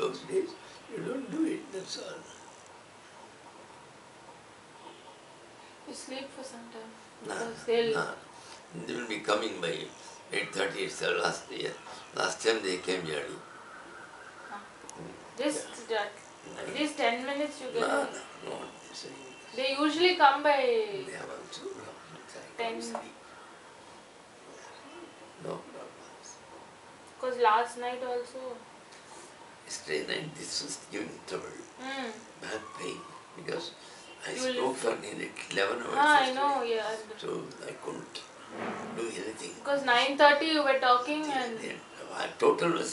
those days, you don't do it, that's all. You sleep for some time. Nah. They will be coming by 8:30, it's the last year. Last time they came early. Just at least 10 minutes you get. No. They usually come by They have also 10. No problems. Because last night also. Yesterday night this was giving trouble. Bad pain. Because I spoke for nearly 11 hours. I know, yeah. So I couldn't do anything. Because 9:30 you were talking and... Our total was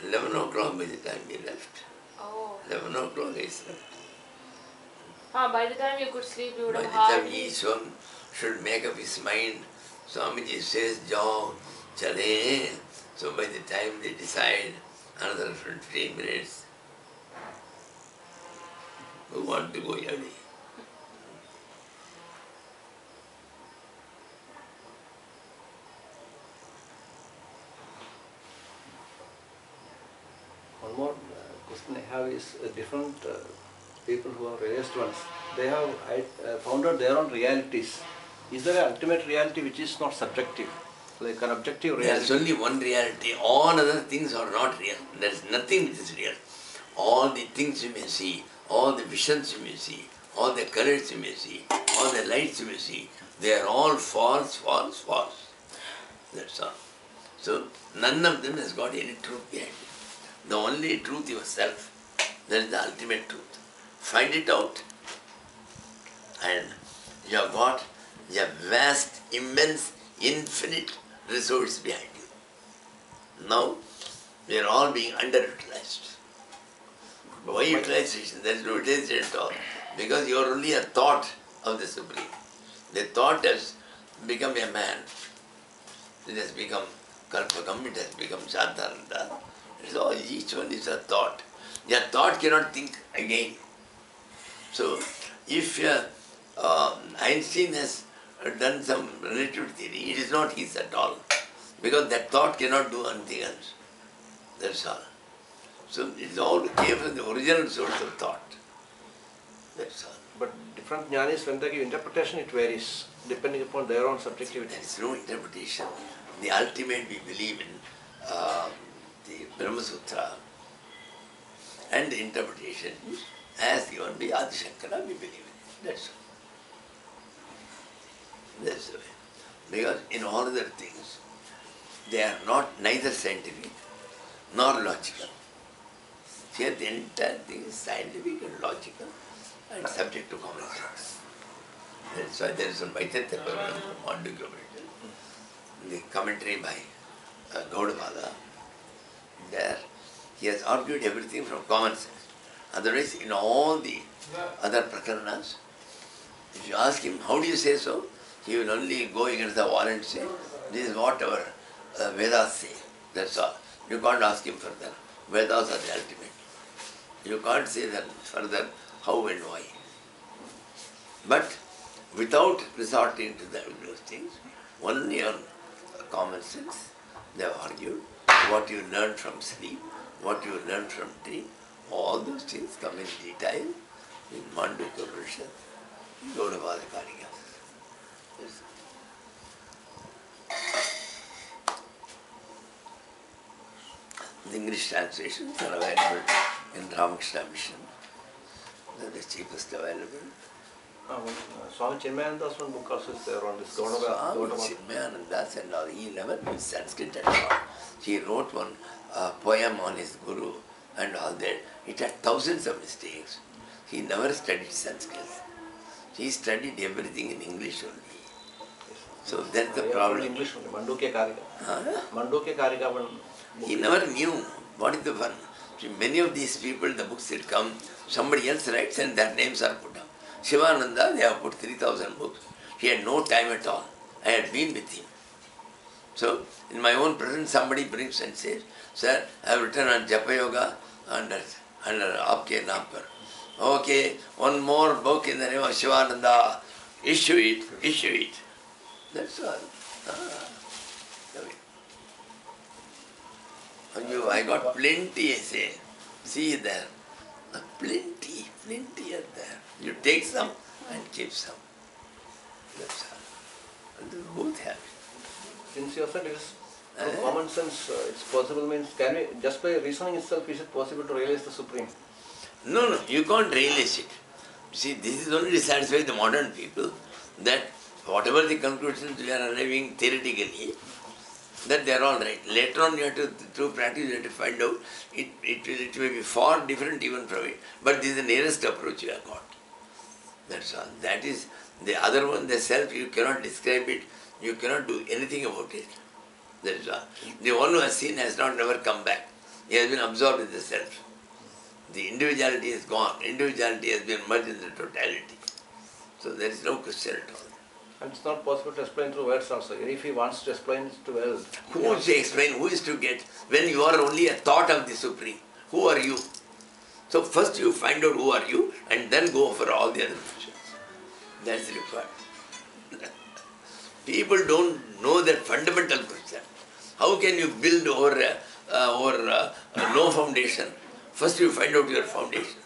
11 o'clock by the time we left. Oh. 11 o'clock I slept. By the time you could sleep, you would have By the time each one should make up his mind, Swamiji says, Jao, chale. So by the time they decide, another 15 minutes, we want to go early. One more question I have is different people who are raised ones, they have founded their own realities. Is there an ultimate reality which is not subjective, like an objective reality? There is only one reality. All other things are not real. There is nothing which is real. All the things you may see, all the visions you may see, all the colors you may see, all the lights you may see, they are all false, false, false. That's all. So none of them has got any truth behind it. The only truth yourself. That is the ultimate truth. Find it out. And you have got a vast, immense, infinite resource behind you. Now, we are all being underutilized. Why utilization? There is no utilization at all. Because you are only a thought of the Supreme. The thought has become a man. It has become Kalpakam, it has become shanthananda. It is all, each one is a thought. Your thought cannot think again. So, if Einstein has done some relativity theory, it is not his at all. Because that thought cannot do anything else. That's all. So, it all came from the original source of thought. That's all. But different jnanis, when they give interpretation, it varies, depending upon their own subjectivity. There is no interpretation. The ultimate we believe in the Brahma Sutra and the interpretation as given by Adi Shankara, we believe in it. That's all. That's the way. Because in all other things, they are not neither scientific nor logical. Here the entire thing is scientific and logical and subject to common sense. That's why there is a Vaitantya program from Mandukya. The commentary by Gaudapada, there he has argued everything from common sense. Otherwise, in all the other prakaranas, if you ask him, how do you say so? He will only go against the wall and say, this is what our Vedas say. That's all. You can't ask him further. Vedas are the ultimate. You can't say that further how and why. But without resorting to those things, only on common sense, they have argued what you learned from sleep, what you learned from dream, all those things come in detail in Mandukya Upanishad, Gaudapada Karika. Yes. The English translations are available in Ramakrishna Mission. They are the cheapest available. Swami Chinmayananda's one book also is there on this Swami Chinmayananda's and all. He never used Sanskrit at all. He wrote one poem on his guru and all that. It had thousands of mistakes. He never studied Sanskrit. He studied everything in English only. So that's the problem. English only, Mandukya Karika. Mandukya Karika one. He never knew what is the fun. See, many of these people, the books that come, somebody else writes and their names are put up. Shivananda, they have put 3,000 books. He had no time at all. I had been with him. So, in my own presence, somebody brings and says, sir, I have written on Japa Yoga under Aapke Naam Par. Okay, one more book in the name of Shivananda. Issue it, issue it. That's all. I got plenty essay. See there. Plenty are there. You take some and keep some. That's all. And they both have it. Since you said it is through common sense, it's possible means, can we, just by reasoning itself, is it possible to realize the Supreme? No, you can't realize it. See, this is only to satisfy the modern people that whatever the conclusions we are arriving theoretically, that they are all right. Later on, you have to, through practice, you have to find out it may be far different even from it, but this is the nearest approach you have got. That's all. That is the other one, the self, you cannot describe it, you cannot do anything about it. That is all. The one who has seen has not never come back. He has been absorbed in the self. The individuality is gone. Individuality has been merged in the totality. So there is no question at all. And it's not possible to explain through words also. If he wants to explain it to words. Who wants to explain? Who is to get? When you are only a thought of the Supreme, who are you? So first you find out who are you and then go for all the other questions. That's required. People don't know that fundamental question. How can you build over no foundation? First you find out your foundation.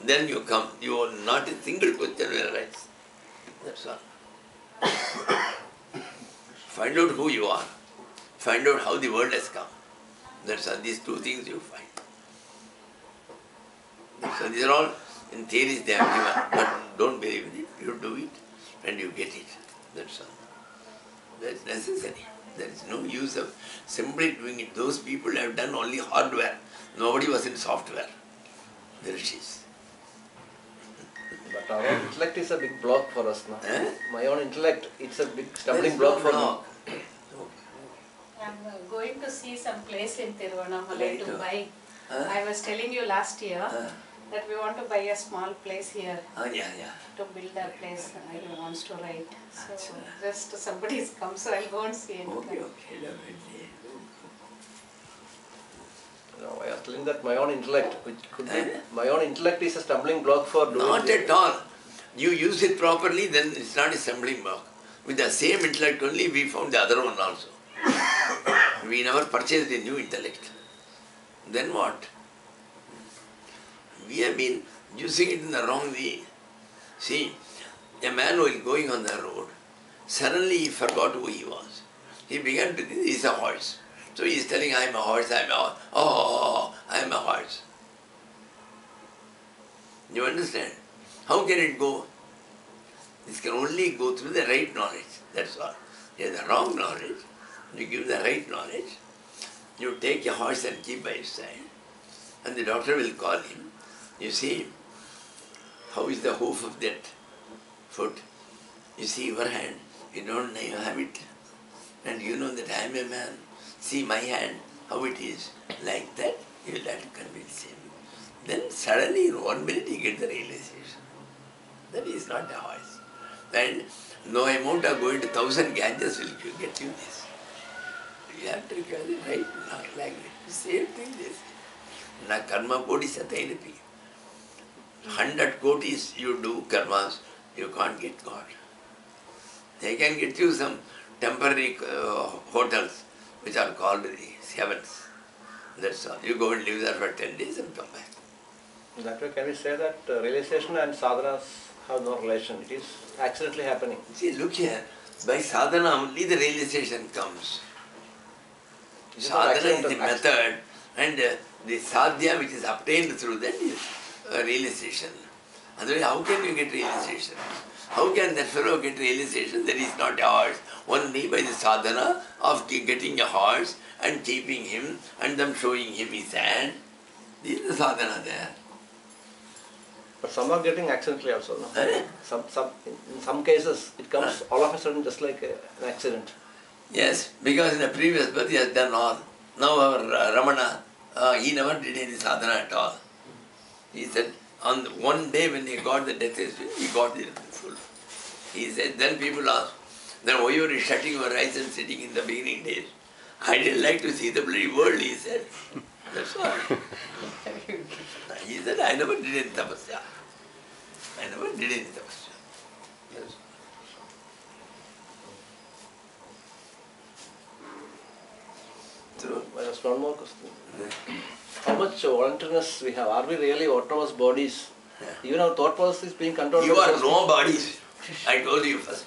Then you come. You are not a single question will arise. That's all. Find out who you are. Find out how the world has come. That's all. These two things you find. So these are all in theories they have given, but don't believe in it. You do it and you get it. That's all. That's necessary. There is no use of simply doing it. Those people have done only hardware. Nobody was in software. The rishis. But our own intellect is a big block for us now. My own intellect, it's a big stumbling block for me. I'm going to see some place in Tiruvannamalai to buy. I was telling you last year that we want to buy a small place here to build a place. I wants to write. So just somebody has come, so I'll go and see it. Okay. No, I was telling that my own intellect, which could be, my own intellect is a stumbling block for doing Not at all. You use it properly, then it's not a stumbling block. With the same intellect only, we found the other one also. We never purchased a new intellect. Then what? We have been using it in the wrong way. See, a man who is going on the road, suddenly he forgot who he was. He began to think he's a horse. So he is telling, I am a horse, I am a horse. Oh, I am a horse. You understand? How can it go? This can only go through the right knowledge. That's all. You have the wrong knowledge. You give the right knowledge. You take a horse and keep by his side. And the doctor will call him. You see, how is the hoof of that foot? You see your hand. You don't have it. And you know that I am a man. See my hand, how it is. Like that, you will have to convince him. Then suddenly in 1 minute he gets the realization that he is not a horse. And no amount of going to 1,000 Ganges will get you this. You have to get it right, not like that. Same thing this. Na karma koti satayanapi. 100 kotis you do karmas, you can't get God. They can get you some temporary hotels which are called the heavens. That's all. You go and live there for 10 days and come back. In that way, can we say that realization and sadhanas have no relation? It is accidentally happening. See, look here. By sadhana only the realization comes. Sadhana is the method and the sadhya which is obtained through that is realization. Otherwise, how can you get realization? How can that fellow get realization that he is not a horse? Only by the sadhana of getting a horse and keeping him and them showing him his hand. This is the sadhana there. But some are getting accidentally also, no? In some cases, it comes all of a sudden just like an accident. Yes, because in the previous birth he has done all. Now our Ramana, he never did any sadhana at all. He said, on one day when he got the death experience, he got it full. He said, then people asked, then why you were shutting your eyes and sitting in the beginning days? I didn't like to see the bloody world, he said. That's all. He said, I never did any tapasya. I never did any tapasya. Yes. Just one more question. so much voluntariness we have. Are we really autonomous bodies? Even our thought process is being controlled. You are no bodies. I told you first.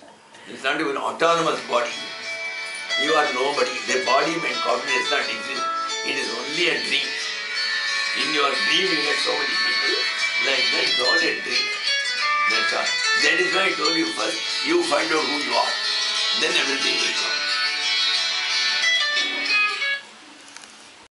It's not even autonomous body. You are nobody. The body and cognition does not exist. It is only a dream. In your dream you get so many people. Like that, it's all a dream. That's all. That is why I told you first, you find out who you are. Then everything will come.